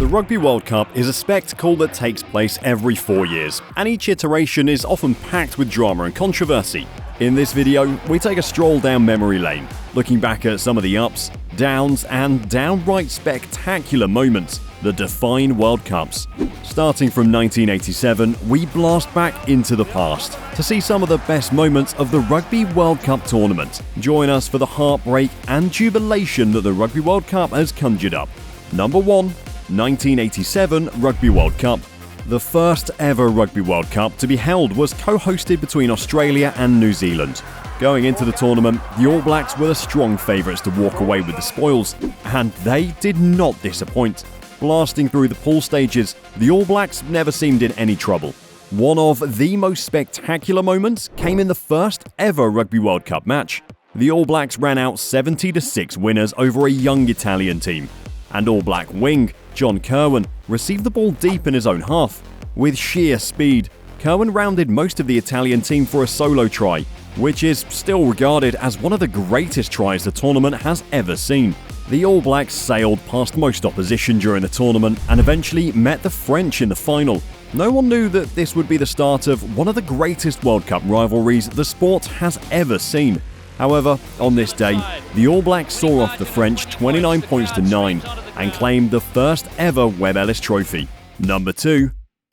Rugby World Cup is a spectacle that takes place every 4 years, and each iteration is often packed with drama and controversy. In this video, we take a stroll down memory lane, looking back at some of the ups, downs, and downright spectacular moments that define World Cups. Starting from 1987, we blast back into the past to see some of the best moments of the Rugby World Cup tournament. Join us for the heartbreak and jubilation that the Rugby World Cup has conjured up. Number 1. 1987 Rugby World Cup. The first ever Rugby World Cup to be held was co-hosted between Australia and New Zealand. Going into the tournament, the All Blacks were the strong favourites to walk away with the spoils, and they did not disappoint. Blasting through the pool stages, the All Blacks never seemed in any trouble. One of the most spectacular moments came in the first ever Rugby World Cup match. The All Blacks ran out 70-6 winners over a young Italian team, and All Black wing John Kirwan received the ball deep in his own half. With sheer speed, Kirwan rounded most of the Italian team for a solo try, which is still regarded as one of the greatest tries the tournament has ever seen. The All Blacks sailed past most opposition during the tournament and eventually met the French in the final. No one knew that this would be the start of one of the greatest World Cup rivalries the sport has ever seen. However, on this day, the All Blacks saw off the French 29 points to 9 and claimed the first ever Webb Ellis Trophy. Number 2.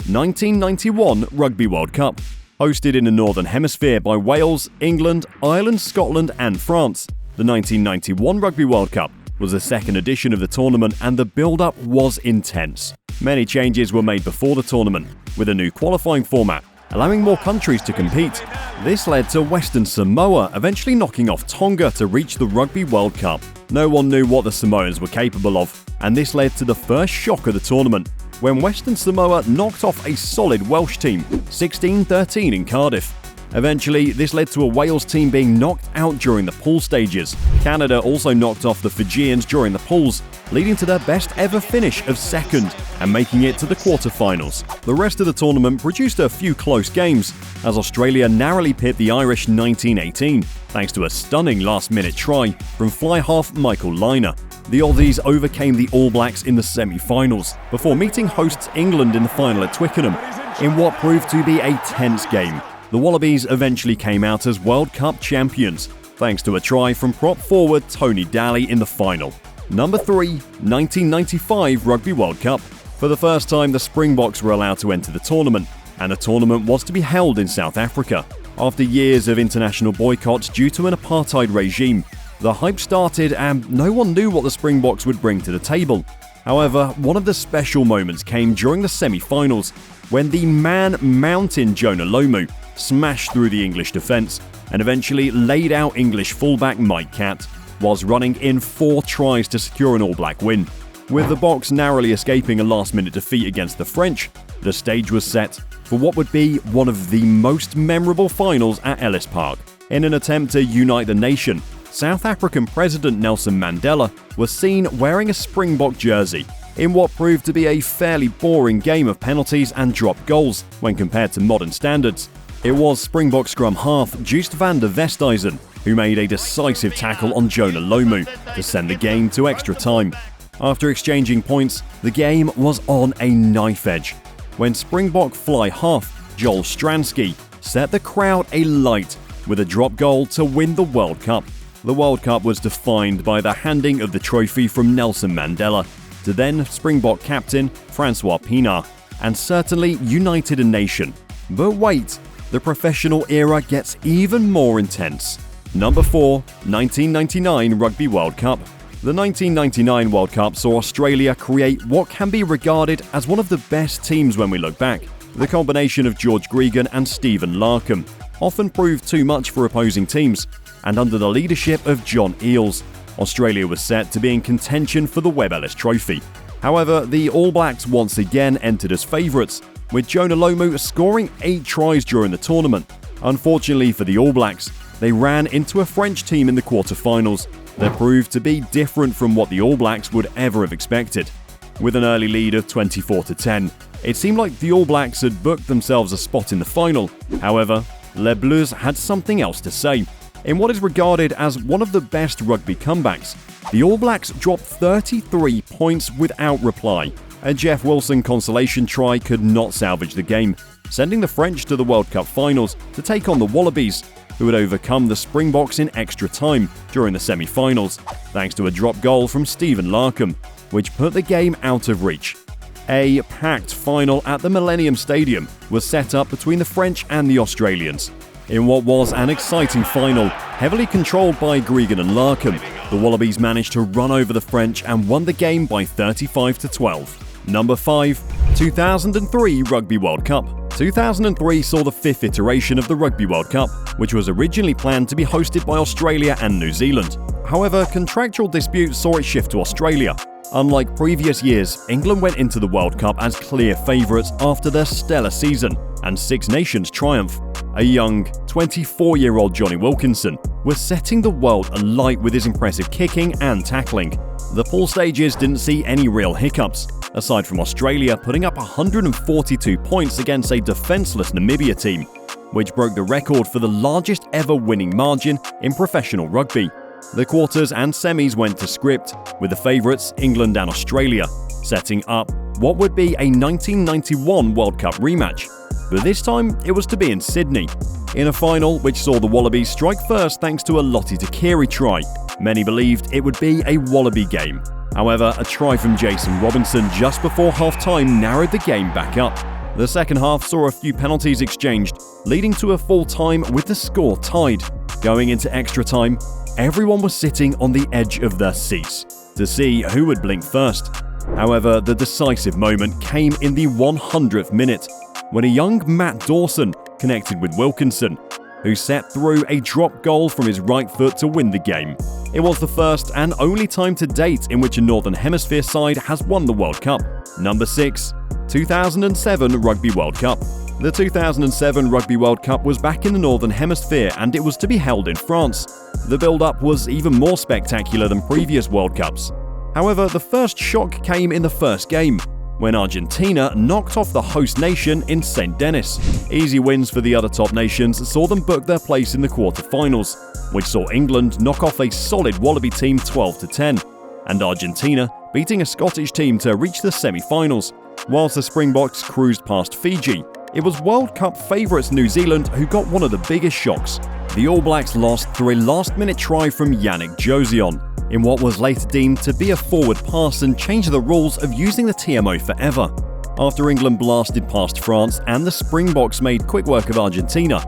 1991 Rugby World Cup. Hosted in the Northern Hemisphere by Wales, England, Ireland, Scotland and France, the 1991 Rugby World Cup was the second edition of the tournament and the build-up was intense. Many changes were made before the tournament, with a new qualifying format, allowing more countries to compete. This led to Western Samoa eventually knocking off Tonga to reach the Rugby World Cup. No one knew what the Samoans were capable of, and this led to the first shock of the tournament, when Western Samoa knocked off a solid Welsh team, 16-13 in Cardiff. Eventually, this led to a Wales team being knocked out during the pool stages. Canada also knocked off the Fijians during the pools, leading to their best ever finish of second and making it to the quarterfinals. The rest of the tournament produced a few close games, as Australia narrowly pipped the Irish 19-18, thanks to a stunning last-minute try from fly half Michael Lynagh. The Aussies overcame the All Blacks in the semi-finals, before meeting hosts England in the final at Twickenham, in what proved to be a tense game. The Wallabies eventually came out as World Cup champions, thanks to a try from prop forward Tony Daly in the final. Number 3. 1995 Rugby World Cup. For the first time, the Springboks were allowed to enter the tournament, and the tournament was to be held in South Africa. After years of international boycotts due to an apartheid regime, the hype started and no one knew what the Springboks would bring to the table. However, one of the special moments came during the semi-finals, when the man-mountain Jonah Lomu smashed through the English defence and eventually laid out English fullback Mike Catt, whilst running in 4 tries to secure an All Black win. With the Boks narrowly escaping a last-minute defeat against the French, the stage was set for what would be one of the most memorable finals at Ellis Park. In an attempt to unite the nation, South African President Nelson Mandela was seen wearing a Springbok jersey, in what proved to be a fairly boring game of penalties and dropped goals when compared to modern standards. It was Springbok scrum half Joost van der Westhuizen who made a decisive tackle on Jonah Lomu to send the game to extra time. After exchanging points, the game was on a knife edge, when Springbok fly half Joel Stransky set the crowd alight with a drop goal to win the World Cup. The World Cup was defined by the handing of the trophy from Nelson Mandela to then Springbok captain Francois Pienaar, and certainly united a nation. But wait, the professional era gets even more intense. Number 4. 1999 Rugby World Cup. The 1999 World Cup saw Australia create what can be regarded as one of the best teams when we look back. The combination of George Gregan and Stephen Larkham often proved too much for opposing teams, and under the leadership of John Eales, Australia was set to be in contention for the Webb Ellis Trophy. However, the All Blacks once again entered as favourites, with Jonah Lomu scoring 8 tries during the tournament. Unfortunately for the All Blacks, they ran into a French team in the quarterfinals that proved to be different from what the All Blacks would ever have expected. With an early lead of 24-10, it seemed like the All Blacks had booked themselves a spot in the final. However, Les Bleus had something else to say. In what is regarded as one of the best rugby comebacks, the All Blacks dropped 33 points without reply A Jeff Wilson consolation try could not salvage the game, sending the French to the World Cup finals to take on the Wallabies, who had overcome the Springboks in extra time during the semi-finals, thanks to a drop goal from Stephen Larkham, which put the game out of reach. A packed final at the Millennium Stadium was set up between the French and the Australians. In what was an exciting final, heavily controlled by Gregan and Larkham, the Wallabies managed to run over the French and won the game by 35-12. Number 5. 2003 Rugby World Cup. 2003 saw the 5th iteration of the Rugby World Cup, which was originally planned to be hosted by Australia and New Zealand. However, contractual disputes saw it shift to Australia. Unlike previous years, England went into the World Cup as clear favourites after their stellar season and Six Nations triumph. A young, 24-year-old Johnny Wilkinson was setting the world alight with his impressive kicking and tackling. The pool stages didn't see any real hiccups, aside from Australia putting up 142 points against a defenceless Namibia team, which broke the record for the largest ever winning margin in professional rugby. The quarters and semis went to script, with the favourites England and Australia setting up what would be a 1991 World Cup rematch, but this time it was to be in Sydney. In a final which saw the Wallabies strike first thanks to a Lottie Takiri try, many believed it would be a Wallaby game. However, a try from Jason Robinson just before half-time narrowed the game back up. The second half saw a few penalties exchanged, leading to a full-time with the score tied. Going into extra time, everyone was sitting on the edge of their seats to see who would blink first. However, the decisive moment came in the 100th minute, when a young Matt Dawson connected with Wilkinson, who set through a drop goal from his right foot to win the game. It was the first and only time to date in which a Northern Hemisphere side has won the World Cup. Number 6. 2007 Rugby World Cup. The 2007 Rugby World Cup was back in the Northern Hemisphere and it was to be held in France. The build-up was even more spectacular than previous World Cups. However, the first shock came in the first game, when Argentina knocked off the host nation in St. Denis. Easy wins for the other top nations saw them book their place in the quarter-finals, which saw England knock off a solid Wallaby team 12-10, and Argentina beating a Scottish team to reach the semi-finals. Whilst the Springboks cruised past Fiji, it was World Cup favourites New Zealand who got one of the biggest shocks. The All Blacks lost through a last-minute try from Yannick Josion, in what was later deemed to be a forward pass and changed the rules of using the TMO forever. After England blasted past France and the Springboks made quick work of Argentina,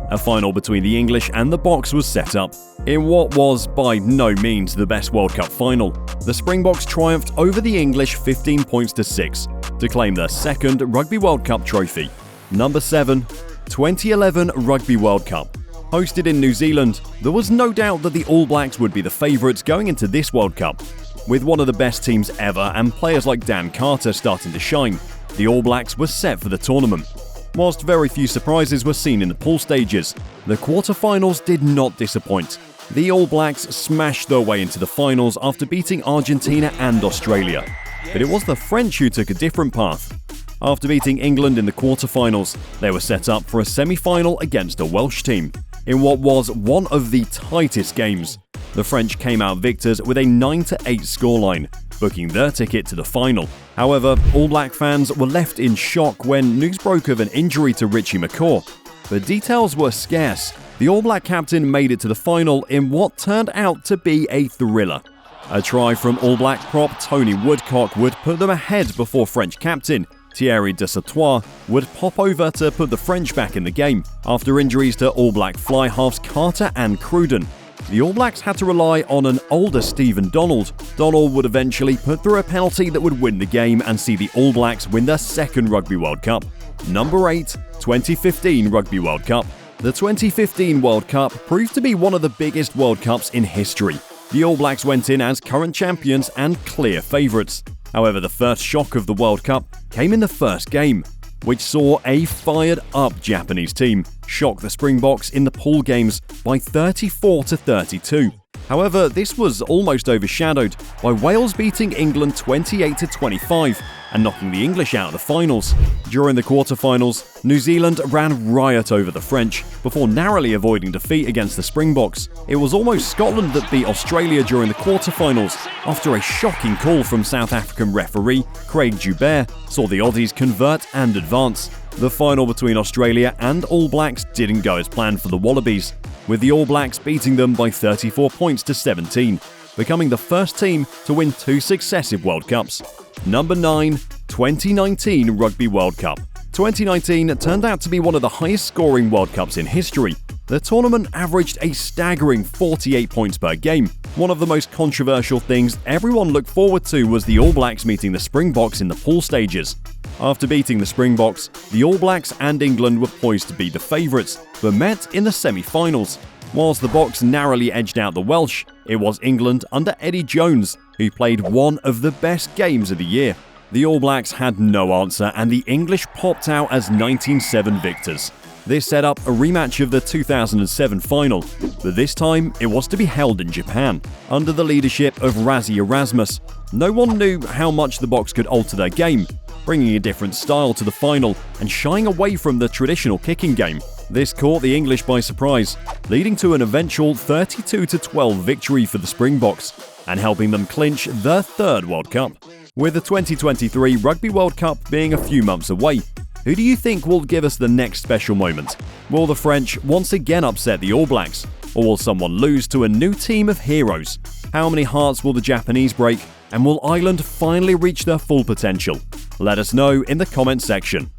a final between the English and the Boks was set up. In what was by no means the best World Cup final, the Springboks triumphed over the English 15 points to 6 to claim their second Rugby World Cup trophy. Number 7. 2011 Rugby World Cup. Hosted in New Zealand, there was no doubt that the All Blacks would be the favourites going into this World Cup. With one of the best teams ever and players like Dan Carter starting to shine, the All Blacks were set for the tournament. Whilst very few surprises were seen in the pool stages, the quarter-finals did not disappoint. The All Blacks smashed their way into the finals after beating Argentina and Australia. But it was the French who took a different path. After beating England in the quarter-finals, they were set up for a semi-final against a Welsh team. In what was one of the tightest games, the French came out victors with a 9-8 scoreline, booking their ticket to the final. However, All Black fans were left in shock when news broke of an injury to Richie McCaw. But details were scarce. The All Black captain made it to the final in what turned out to be a thriller. A try from All Black prop Tony Woodcock would put them ahead before French captain Thierry de Sautoir would pop over to put the French back in the game. After injuries to All Black fly halves Carter and Cruden, the All Blacks had to rely on an older Stephen Donald. Donald would eventually put through a penalty that would win the game and see the All Blacks win their second Rugby World Cup. Number 8. 2015 Rugby World Cup. The 2015 World Cup proved to be one of the biggest World Cups in history. The All Blacks went in as current champions and clear favourites. However, the first shock of the World Cup came in the first game, which saw a fired-up Japanese team shock the Springboks in the pool games by 34-32. However, this was almost overshadowed by Wales beating England 28-25 and knocking the English out of the finals. During the quarterfinals, New Zealand ran riot over the French before narrowly avoiding defeat against the Springboks. It was almost Scotland that beat Australia during the quarterfinals after a shocking call from South African referee Craig Joubert saw the Aussies convert and advance. The final between Australia and All Blacks didn't go as planned for the Wallabies, with the All Blacks beating them by 34 points to 17, becoming the first team to win 2 successive World Cups. Number 9. 2019 Rugby World Cup. 2019 turned out to be one of the highest scoring World Cups in history. The tournament averaged a staggering 48 points per game. One of the most controversial things everyone looked forward to was the All Blacks meeting the Springboks in the pool stages. After beating the Springboks, the All Blacks and England were poised to be the favourites, but met in the semi-finals. Whilst the Boks narrowly edged out the Welsh, it was England under Eddie Jones who played one of the best games of the year. The All Blacks had no answer and the English popped out as 19-7 victors. This set up a rematch of the 2007 final, but this time it was to be held in Japan, under the leadership of Rassie Erasmus. No one knew how much the Boks could alter their game, bringing a different style to the final and shying away from the traditional kicking game. This caught the English by surprise, leading to an eventual 32-12 victory for the Springboks and helping them clinch their 3rd World Cup. With the 2023 Rugby World Cup being a few months away, who do you think will give us the next special moment? Will the French once again upset the All Blacks? Or will someone lose to a new team of heroes? How many hearts will the Japanese break? And will Ireland finally reach their full potential? Let us know in the comments section.